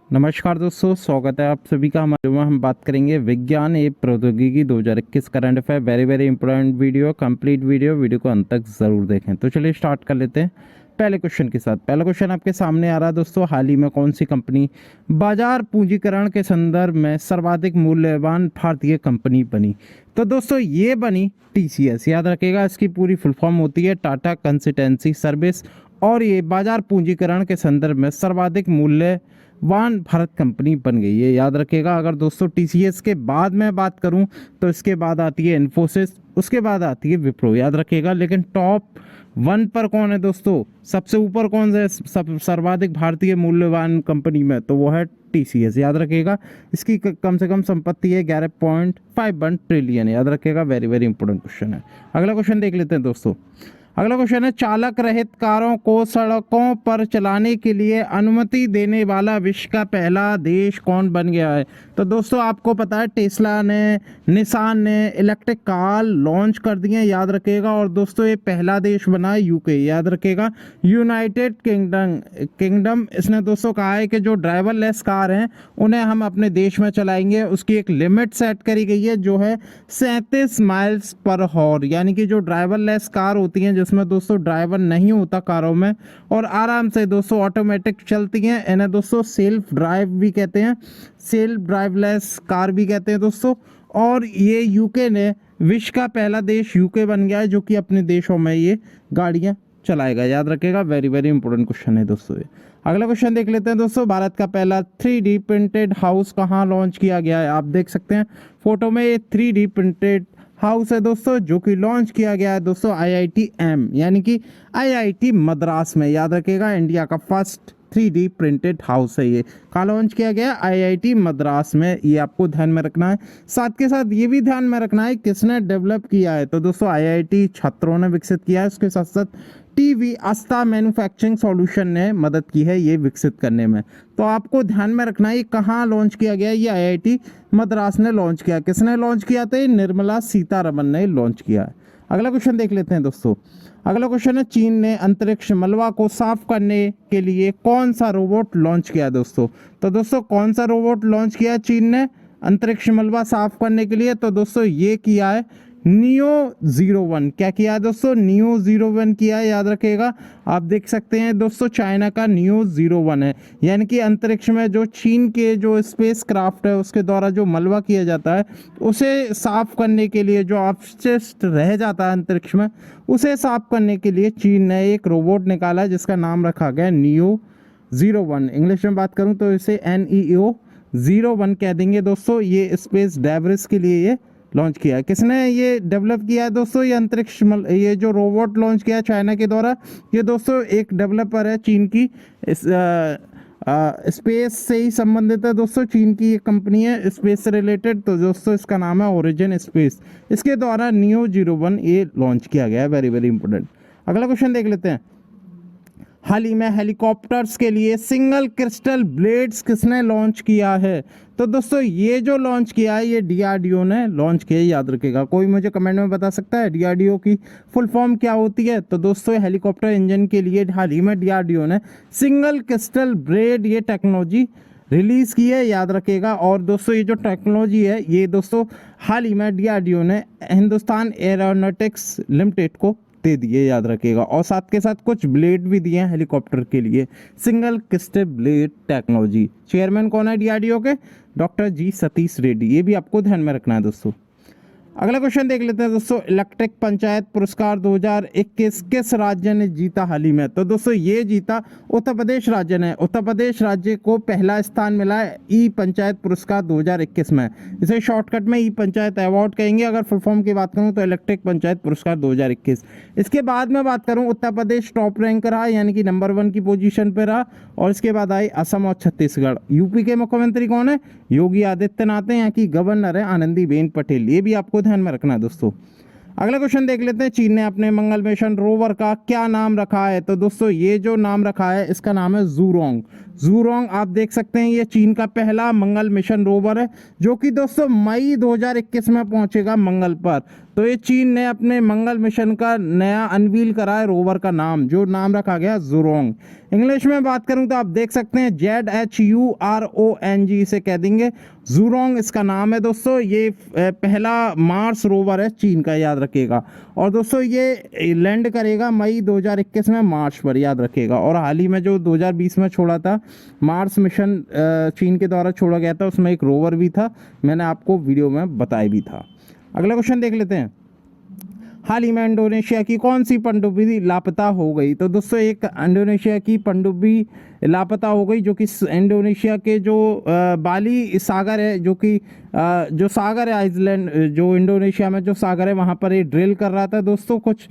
नमस्कार दोस्तों, स्वागत है आप सभी का हमारे में। हम बात करेंगे विज्ञान एवं प्रौद्योगिकी 2021 current affair. Very important video, complete video को अंत तक ज़रूर देखें। तो चलिए स्टार्ट कर लेते हैं पहले क्वेश्चन के साथ। पहला क्वेश्चन आपके सामने आ रहा है दोस्तों, हाल ही में कौन सी कंपनी बाजार पूंजीकरण के संदर्भ में सर्वाधिक मूल्यवान भारतीय कंपनी बनी? तो दोस्तों ये बनी टीसीएस। याद रखिएगा, इसकी पूरी फुल फॉर्म होती है टाटा कंसल्टेंसी सर्विस, और ये बाजार पूंजीकरण के संदर्भ में सर्वाधिक मूल्यवान भारत कंपनी बन गई है। याद रखिएगा। अगर दोस्तों टीसीएस के बाद मैं बात करूं तो इसके बाद आती है इन्फोसिस, उसके बाद आती है विप्रो। याद रखिएगा। लेकिन टॉप 1 पर कौन है दोस्तों, सबसे ऊपर कौन है सर्वाधिक भारतीय मूल्यवान कंपनी में? तो वो है टीसीएस। याद रखिएगा। इसकी कम से कम संपत्ति है 11.51 ट्रिलियन। याद रखिएगा, वेरी इंपॉर्टेंट क्वेश्चन है। अगला क्वेश्चन देख लेते हैं दोस्तों। अगला क्वेश्चन है, चालक रहित कारों को सड़कों पर चलाने के लिए अनुमति देने वाला विश्व का पहला देश कौन बन गया है? तो दोस्तों आपको पता है टेस्ला ने, निसान ने इलेक्ट्रिक कार लॉन्च कर दिए हैं। याद रखिएगा। और दोस्तों ये पहला देश बना है यूके। याद रखिएगा, यूनाइटेड किंगडम। इसने दोस्तों कहा है कि जो ड्राइवरलेस कार हैं उन्हें हम अपने देश में चलाएंगे। उसकी एक लिमिट सेट करी गई है जो है 37 माइल्स पर हॉर। यानी कि जो ड्राइवरलेस कार होती हैं जिसमें दोस्तों ड्राइवर नहीं होता कारों में, और आराम से दोस्तों ऑटोमेटिक चलती हैं, इन्हें दोस्तों सेल्फ ड्राइव भी कहते हैं, सेल्फ ड्राइवलेस कार भी कहते हैं दोस्तों। और ये यूके ने, विश्व का पहला देश यूके बन गया है जो कि अपने देशों में ये गाड़ियां चलाएगा। याद रखिएगा, वेरी इंपॉर्टेंट क्वेश्चन है दोस्तों ये। अगला क्वेश्चन देख लेते हैं दोस्तों। भारत का पहला 3D प्रिंटेड हाउस कहाँ लॉन्च किया गया है? आप देख सकते हैं फोटो में, ये 3D प्रिंटेड हाउस है दोस्तों जो कि लॉन्च किया गया है दोस्तों IITM यानी कि IIT मद्रास में। याद रखिएगा, इंडिया का फर्स्ट 3D प्रिंटेड हाउस है ये। कहाँ लॉन्च किया गया? IIT मद्रास में। ये आपको ध्यान में रखना है। साथ के साथ ये भी ध्यान में रखना है किसने डेवलप किया है। तो दोस्तों IIT छात्रों ने विकसित किया है। उसके साथ साथ टीवी आस्था मैन्युफैक्चरिंग सॉल्यूशन ने मदद की है ये विकसित करने में। तो आपको ध्यान में रखना है कहाँ लॉन्च किया गया। ये IIT मद्रास ने लॉन्च किया। किसने लॉन्च किया था? ये निर्मला सीतारमन ने लॉन्च किया है। अगला क्वेश्चन देख लेते हैं दोस्तों। अगला क्वेश्चन है, चीन ने अंतरिक्ष मलबा को साफ करने के लिए कौन सा रोबोट लॉन्च किया दोस्तों? तो दोस्तों कौन सा रोबोट लॉन्च किया चीन ने अंतरिक्ष मलबा साफ करने के लिए? तो दोस्तों ये किया है नियो 01। क्या किया है दोस्तों? नियो 01 किया है। याद रखिएगा। आप देख सकते हैं दोस्तों, चाइना का नियो 01 है। यानी कि अंतरिक्ष में जो चीन के जो स्पेस क्राफ्ट है उसके द्वारा जो मलबा किया जाता है उसे साफ करने के लिए, जो अपशिष्ट रह जाता है अंतरिक्ष में उसे साफ करने के लिए चीन ने एक रोबोट निकाला है जिसका नाम रखा गया नियो 01। इंग्लिश में बात करूं तो इसे NEO 01 कह देंगे दोस्तों। ये स्पेस डेब्रिस के लिए ये लॉन्च किया है। किसने ये डेवलप किया है दोस्तों? ये अंतरिक्ष ये जो रोबोट लॉन्च किया है चाइना के द्वारा, ये दोस्तों एक डेवलपर है चीन की, इस स्पेस से ही संबंधित है दोस्तों। चीन की एक कंपनी है स्पेस से रिलेटेड, तो दोस्तों इसका नाम है ओरिजिन स्पेस। इसके द्वारा नियो 01 ये लॉन्च किया गया है। Very important. अगला क्वेश्चन देख लेते हैं। हाल ही में हेलीकॉप्टर्स के लिए सिंगल क्रिस्टल ब्लेड्स किसने लॉन्च किया है? तो दोस्तों ये जो लॉन्च किया है ये DRDO ने लॉन्च किया है। याद रखिएगा। कोई मुझे कमेंट में बता सकता है DRDO की फुल फॉर्म क्या होती है? तो दोस्तों हेलीकॉप्टर इंजन के लिए हाल ही में DRDO ने सिंगल क्रिस्टल ब्लेड ये टेक्नोलॉजी रिलीज़ की है। याद रखिएगा। और दोस्तों ये जो टेक्नोलॉजी है ये दोस्तों हाल ही में DRDO ने हिंदुस्तान एरोनॉटिक्स लिमिटेड को दे दिए। याद रखिएगा। और साथ के साथ कुछ ब्लेड भी दिए हैं हेलीकॉप्टर के लिए, single crystal blade technology. Chairman कौन है DRDO के? Doctor G Satish Reddy. ये भी आपको ध्यान में रखना है दोस्तों। अगला क्वेश्चन देख लेते हैं दोस्तों। इलेक्ट्रिक पंचायत पुरस्कार 2021 किस राज्य ने जीता हाल ही में? तो दोस्तों ये जीता उत्तर प्रदेश राज्य ने। उत्तर प्रदेश राज्य को पहला स्थान मिला है ई पंचायत पुरस्कार 2021 में। इसे शॉर्टकट में ई पंचायत अवार्ड कहेंगे। अगर फुल फॉर्म की बात करूं तो इलेक्ट्रिक पंचायत पुरस्कार 2021। इसके बाद में बात करूं, उत्तर प्रदेश टॉप रैंक रहा, यानी कि नंबर 1 की पोजीशन पे रहा। और इसके बाद आई असम और छत्तीसगढ़। यूपी के मुख्यमंत्री कौन है? योगी आदित्यनाथ है। यहाँ की गवर्नर है आनंदीबेन पटेल। ये भी आपको ध्यान में रखना है दोस्तों। अगला क्वेश्चन देख लेते हैं। चीन ने अपने मंगल मिशन रोवर का क्या नाम रखा है? तो दोस्तों ये जो नाम रखा है इसका नाम है जूरोंग। ज़ूरोंग आप देख सकते हैं, ये चीन का पहला मंगल मिशन रोवर है जो कि दोस्तों मई 2021 में पहुंचेगा मंगल पर। तो ये चीन ने अपने मंगल मिशन का नया अनवील करा है रोवर का नाम, जो नाम रखा गया ज़ूरोंग। इंग्लिश में बात करूं तो आप देख सकते हैं ZHURONG इसे कह देंगे, ज़ूरोंग इसका नाम है दोस्तों। ये पहला मार्स रोवर है चीन का, याद रखिएगा। और दोस्तों ये लैंड करेगा मई 2021 में मार्च पर, याद रखिएगा। और हाल ही में जो 2020 में छोड़ा था मार्स मिशन चीन के द्वारा छोड़ा गया था, उसमें एक रोवर भी था, मैंने आपको वीडियो में बताया भी था। अगला क्वेश्चन देख लेते हैं, हाल ही में इंडोनेशिया की कौन सी पनडुब्बी लापता हो गई। तो दोस्तों एक इंडोनेशिया की पनडुब्बी लापता हो गई, जो कि इंडोनेशिया के जो बाली सागर है, जो कि जो सागर है आइसलैंड, जो इंडोनेशिया में जो सागर है वहाँ पर ये ड्रिल कर रहा था दोस्तों, कुछ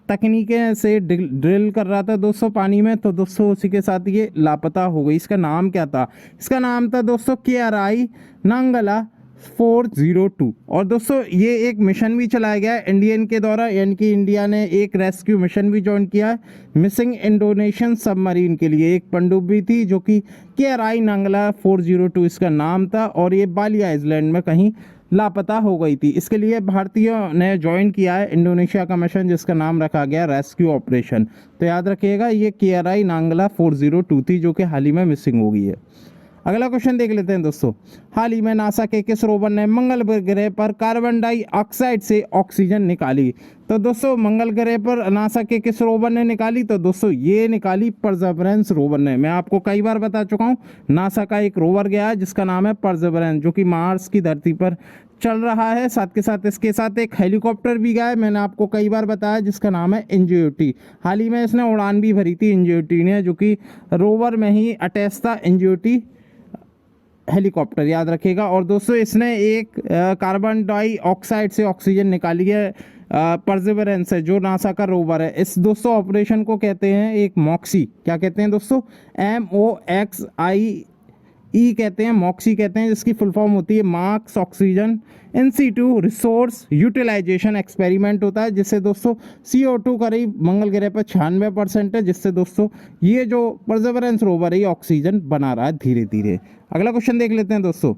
तकनीकें से ड्रिल कर रहा था दोस्तों पानी में। तो दोस्तों उसी के साथ ये लापता हो गई। इसका नाम क्या था? इसका नाम था दोस्तों KRI नांगला 402। और दोस्तों ये एक मिशन भी चलाया गया है इंडियन के द्वारा, यानी कि इंडिया ने एक रेस्क्यू मिशन भी ज्वाइन किया है मिसिंग इंडोनेशियन सबमरीन के लिए। एक पनडुब्बी थी जो कि KRI नांगला 402 इसका नाम था, और ये बाली आइसलैंड में कहीं लापता हो गई थी। इसके लिए भारतीयों ने ज्वाइन किया है इंडोनेशिया का मिशन, जिसका नाम रखा गया रेस्क्यू ऑपरेशन। तो याद रखिएगा ये KRI नांगला 402 थी, जो कि हाल ही में मिसिंग हो गई है। अगला क्वेश्चन देख लेते हैं दोस्तों, हाल ही में नासा के किस रोवर ने मंगल ग्रह पर कार्बन डाइऑक्साइड से ऑक्सीजन निकाली। तो दोस्तों मंगल ग्रह पर नासा के किस रोवर ने निकाली? तो दोस्तों ये निकाली परसेवरेंस रोवर ने। मैं आपको कई बार बता चुका हूँ, नासा का एक रोवर गया है जिसका नाम है परसेवरेंस, जो कि मार्स की धरती पर चल रहा है। साथ के साथ इसके साथ एक हेलीकॉप्टर भी गया है, मैंने आपको कई बार बताया, जिसका नाम है इंजियोटी। हाल ही में इसने उड़ान भी भरी थी इंजियोटी ने, जो कि रोवर में ही अटैच था इंजियोटी हेलीकॉप्टर, याद रखिएगा। और दोस्तों इसने एक कार्बन डाइऑक्साइड से ऑक्सीजन निकाली है परसेवरेंस है, जो नासा का रोवर है। इस दोस्तों ऑपरेशन को कहते हैं एक मॉक्सी। क्या कहते हैं दोस्तों? MOXIE कहते हैं, मॉक्सी कहते हैं, जिसकी फुल फॉर्म होती है Mars oxygen in situ resource utilisation experiment होता है, जिससे दोस्तों CO2 करीब मंगल ग्रह पर 96% है, जिससे दोस्तों ये जो परसेवरेंस रोवर है ये ऑक्सीजन बना रहा है धीरे धीरे। अगला क्वेश्चन देख लेते हैं दोस्तों,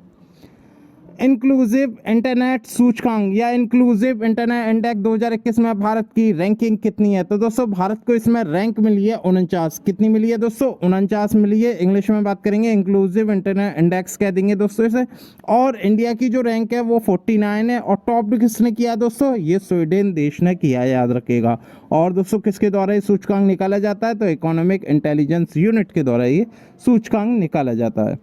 इंक्लूसिव इंटरनेट सूचकांक या इंक्लूसिव इंटरनेट इंडेक्स 2021 में भारत की रैंकिंग कितनी है? तो दोस्तों भारत को इसमें रैंक मिली है 49। कितनी मिली है दोस्तों? 49 मिली है। इंग्लिश में बात करेंगे इंक्लूसिव इंटरनेट इंडेक्स कह देंगे दोस्तों इसे। और इंडिया की जो रैंक है वो 49 है। और टॉप किसने किया दोस्तों? ये स्वीडन देश ने किया है, याद रखिएगा। और दोस्तों किसके द्वारा ये सूचकांक निकाला जाता है? तो इकोनॉमिक इंटेलिजेंस यूनिट के द्वारा ये सूचकांक निकाला जाता है।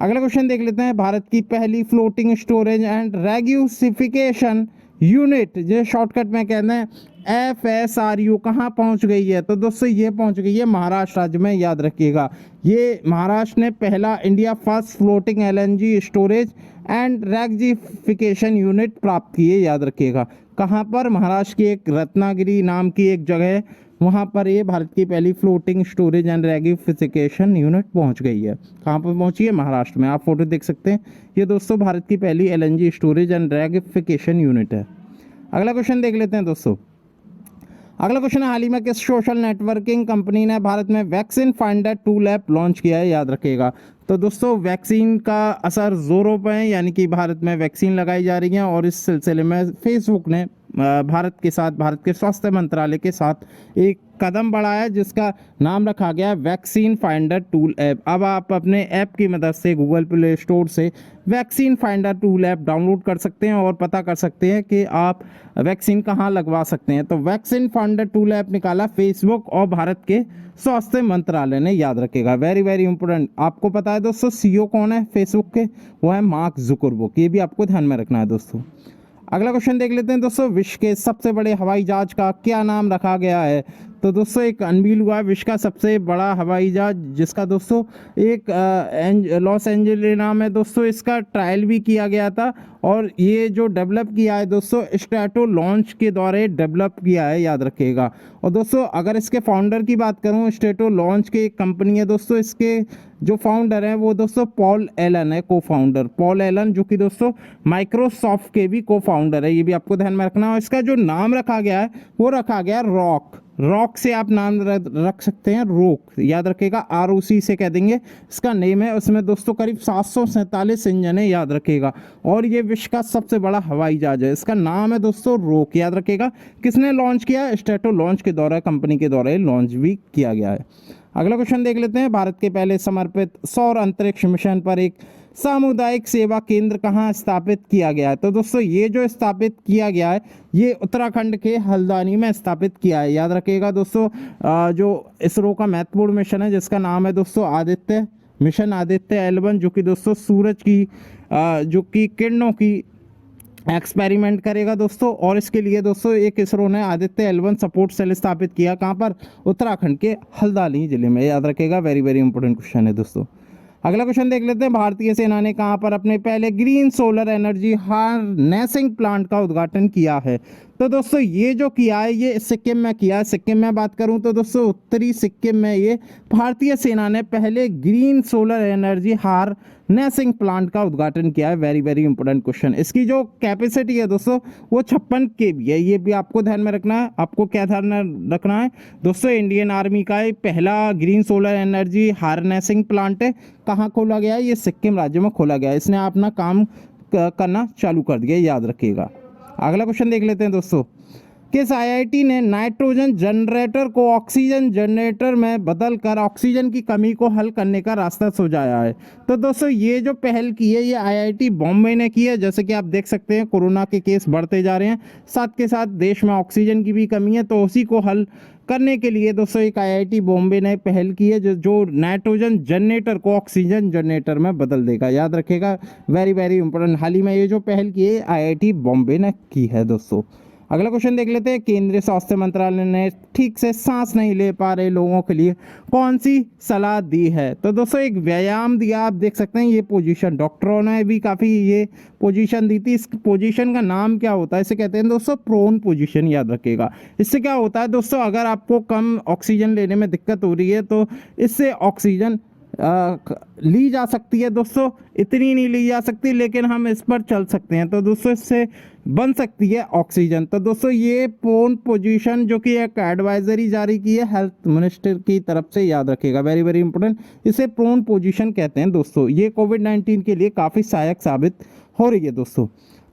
अगला क्वेश्चन देख लेते हैं, भारत की पहली floating storage and regasification unit, जो शॉर्टकट में कहते हैं FSRU, कहाँ पहुंच गई है? तो दोस्तों ये पहुंच गई है महाराष्ट्र राज्य में, याद रखिएगा। ये महाराष्ट्र ने पहला India first floating LNG storage and regasification unit प्राप्त की है, याद रखिएगा। कहाँ पर? महाराष्ट्र की एक रत्नागिरी नाम की एक जगह है, वहाँ पर ये भारत की पहली floating storage and regasification unit पहुँच गई है। कहाँ पर पहुँची है? महाराष्ट्र में। आप फोटो देख सकते हैं, ये दोस्तों भारत की पहली LNG storage and regasification unit है। अगला क्वेश्चन देख लेते हैं दोस्तों, अगला क्वेश्चन है, हाल ही में किस सोशल नेटवर्किंग कंपनी ने भारत में vaccine finder tool app launch किया है? याद रखिएगा। तो दोस्तों वैक्सीन का असर जोरों पर है, यानी कि भारत में वैक्सीन लगाई जा रही है, और इस सिलसिले में फेसबुक ने भारत के साथ, भारत के स्वास्थ्य मंत्रालय के साथ एक कदम बढ़ाया, जिसका नाम रखा गया वैक्सीन फाइंडर टूल ऐप। अब आप अपने ऐप की मदद से गूगल प्ले स्टोर से vaccine finder tool app download कर सकते हैं और पता कर सकते हैं कि आप वैक्सीन कहाँ लगवा सकते हैं। तो वैक्सीन फाइंडर टूल ऐप निकाला फेसबुक और भारत के स्वास्थ्य मंत्रालय ने, याद रखेगा। Very very important. आपको पता है दोस्तों CEO कौन है फेसबुक के? वो है मार्क जुकरबर्ग। ये भी आपको ध्यान में रखना है दोस्तों। अगला क्वेश्चन देख लेते हैं दोस्तों, विश्व के सबसे बड़े हवाई जहाज का क्या नाम रखा गया है? तो दोस्तों एक अनवील हुआ है विश्व का सबसे बड़ा हवाई जहाज, जिसका दोस्तों एक लॉस एंजलिस नाम है दोस्तों। इसका ट्रायल भी किया गया था, और ये जो डेवलप किया है दोस्तों स्ट्रैटो लॉन्च के द्वारा डेवलप किया है, याद रखिएगा। और दोस्तों अगर इसके फाउंडर की बात करूं, स्ट्रैटो लॉन्च की एक कंपनी है दोस्तों, इसके जो फाउंडर हैं वो दोस्तों पॉल एलन है, को फाउंडर पॉल एलन, जो कि दोस्तों माइक्रोसॉफ्ट के भी को फाउंडर है। ये भी आपको ध्यान में रखना है। और इसका जो नाम रखा गया है वो रखा गया रॉक। रॉक से आप नाम रख सकते हैं, रोक, याद रखिएगा, ROC से कह देंगे, इसका नेम है। उसमें दोस्तों करीब 747 इंजन है, याद रखिएगा, और ये विश्व का सबसे बड़ा हवाई जहाज है। इसका नाम है दोस्तों रोक, याद रखिएगा। किसने लॉन्च किया? स्ट्रेटो लॉन्च के द्वारा, कंपनी के द्वारा लॉन्च भी किया गया है। अगला क्वेश्चन देख लेते हैं। भारत के पहले समर्पित सौर अंतरिक्ष मिशन पर एक सामुदायिक सेवा केंद्र कहाँ स्थापित किया गया है? तो दोस्तों ये जो स्थापित किया गया है ये उत्तराखंड के हल्द्वानी में स्थापित किया है, याद रखिएगा दोस्तों। जो इसरो का महत्वपूर्ण मिशन है जिसका नाम है दोस्तों आदित्य, मिशन आदित्य L1, जो कि दोस्तों सूरज की जो कि किरणों की एक्सपेरिमेंट करेगा दोस्तों। और इसके लिए दोस्तों एक इसरो ने आदित्य L1 सपोर्ट सेल स्थापित किया, कहाँ पर? उत्तराखंड के हल्द्वानी जिले में, याद रखिएगा। वेरी वेरी इंपॉर्टेंट क्वेश्चन है दोस्तों। अगला क्वेश्चन देख लेते हैं। भारतीय सेना ने कहाँ पर अपने पहले green solar energy harnessing plant का उद्घाटन किया है? तो दोस्तों ये जो किया है ये सिक्किम में किया है। सिक्किम में बात करूं तो दोस्तों उत्तरी सिक्किम में ये भारतीय सेना ने पहले green solar energy harnessing plant का उद्घाटन किया है। Very very important question. इसकी जो कैपेसिटी है दोस्तों वो 56 kV है, ये भी आपको ध्यान में रखना है। आपको क्या ध्यान में रखना है दोस्तों? इंडियन आर्मी का पहला green solar energy harnessing plant है। कहाँ खोला गया है? ये सिक्किम राज्य में खोला गया है। इसने अपना काम करना चालू कर दिया, याद रखिएगा। अगला क्वेश्चन देख लेते हैं दोस्तों। किस IIT ने नाइट्रोजन जनरेटर को ऑक्सीजन जनरेटर में बदलकर ऑक्सीजन की कमी को हल करने का रास्ता सुझाया है? तो दोस्तों ये जो पहल की है ये IIT बॉम्बे ने की है। जैसे कि आप देख सकते हैं कोरोना के केस बढ़ते जा रहे हैं, साथ के साथ देश में ऑक्सीजन की भी कमी है, तो उसी को हल करने के लिए दोस्तों एक IIT बॉम्बे ने पहल की है जो नाइट्रोजन जनरेटर को ऑक्सीजन जनरेटर में बदल देगा, याद रखेगा। Very very important. हाल ही में ये जो पहल की है IIT बॉम्बे ने की है दोस्तों। अगला क्वेश्चन देख लेते हैं। केंद्रीय स्वास्थ्य मंत्रालय ने ठीक से सांस नहीं ले पा रहे लोगों के लिए कौन सी सलाह दी है? तो दोस्तों एक व्यायाम दिया, आप देख सकते हैं ये पोजीशन, डॉक्टरों ने भी काफ़ी ये पोजीशन दी थी। इस पोजीशन का नाम क्या होता है? इसे कहते हैं दोस्तों प्रोन पोजीशन, याद रखिएगा। इससे क्या होता है दोस्तों, अगर आपको कम ऑक्सीजन लेने में दिक्कत हो रही है तो इससे ऑक्सीजन ली जा सकती है दोस्तों। इतनी नहीं ली जा सकती लेकिन हम इस पर चल सकते हैं, तो दोस्तों इससे बन सकती है ऑक्सीजन। तो दोस्तों ये प्रोन पोजीशन जो कि एक एडवाइजरी जारी की है हेल्थ मिनिस्टर की तरफ से, याद रखिएगा। Very very important. इसे प्रोन पोजीशन कहते हैं दोस्तों। ये कोविड-19 के लिए काफ़ी सहायक साबित हो रही है दोस्तों।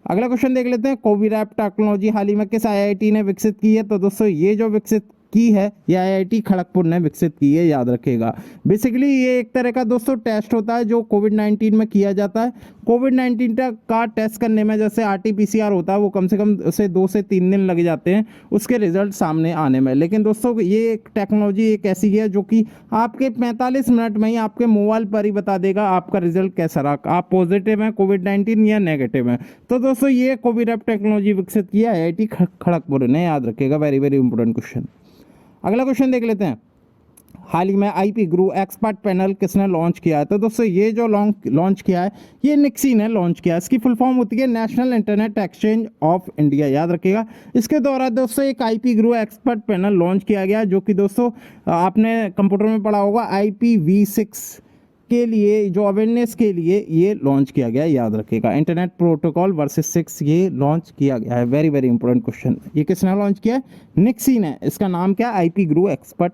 अगला क्वेश्चन देख लेते हैं। कोविरैप टेक्नोलॉजी हाल ही में किस IIT ने विकसित की है? तो दोस्तों ये जो विकसित की है ये IIT खड़गपुर ने विकसित की है, याद रखेगा। बेसिकली ये एक तरह का दोस्तों टेस्ट होता है जो कोविड-19 में किया जाता है। कोविड-19 का टेस्ट करने में जैसे RT-PCR होता है वो कम से कम उसे 2 से 3 दिन लग जाते हैं उसके रिजल्ट सामने आने में, लेकिन दोस्तों ये एक टेक्नोलॉजी एक ऐसी है जो कि आपके 45 मिनट में ही आपके मोबाइल पर ही बता देगा आपका रिजल्ट कैसा रहा, आप पॉजिटिव हैं कोविड-19 या नेगेटिव हैं। तो दोस्तों ये कोविरैप टेक्नोलॉजी विकसित की है IIT खड़गपुर ने, याद रखेगा। Very very important question. अगला क्वेश्चन देख लेते हैं। हाल ही में IP ग्रू एक्सपर्ट पैनल किसने लॉन्च किया है? तो दोस्तों ये जो लॉन्च किया है ये निक्सी ने लॉन्च किया है। इसकी फुल फॉर्म होती है national internet exchange of India, याद रखिएगा। इसके द्वारा दोस्तों एक IP ग्रू एक्सपर्ट पैनल लॉन्च किया गया जो कि दोस्तों आपने कंप्यूटर में पढ़ा होगा IPv6 के लिए, जो अवेयरनेस के लिए ये लॉन्च किया गया, याद रखिएगा। इंटरनेट प्रोटोकॉल वर्सेस 6 ये लॉन्च किया गया है। Very very important question. ये किसने लॉन्च किया है? निक्सी ने। इसका नाम क्या है? IP ग्रू एक्सपर्ट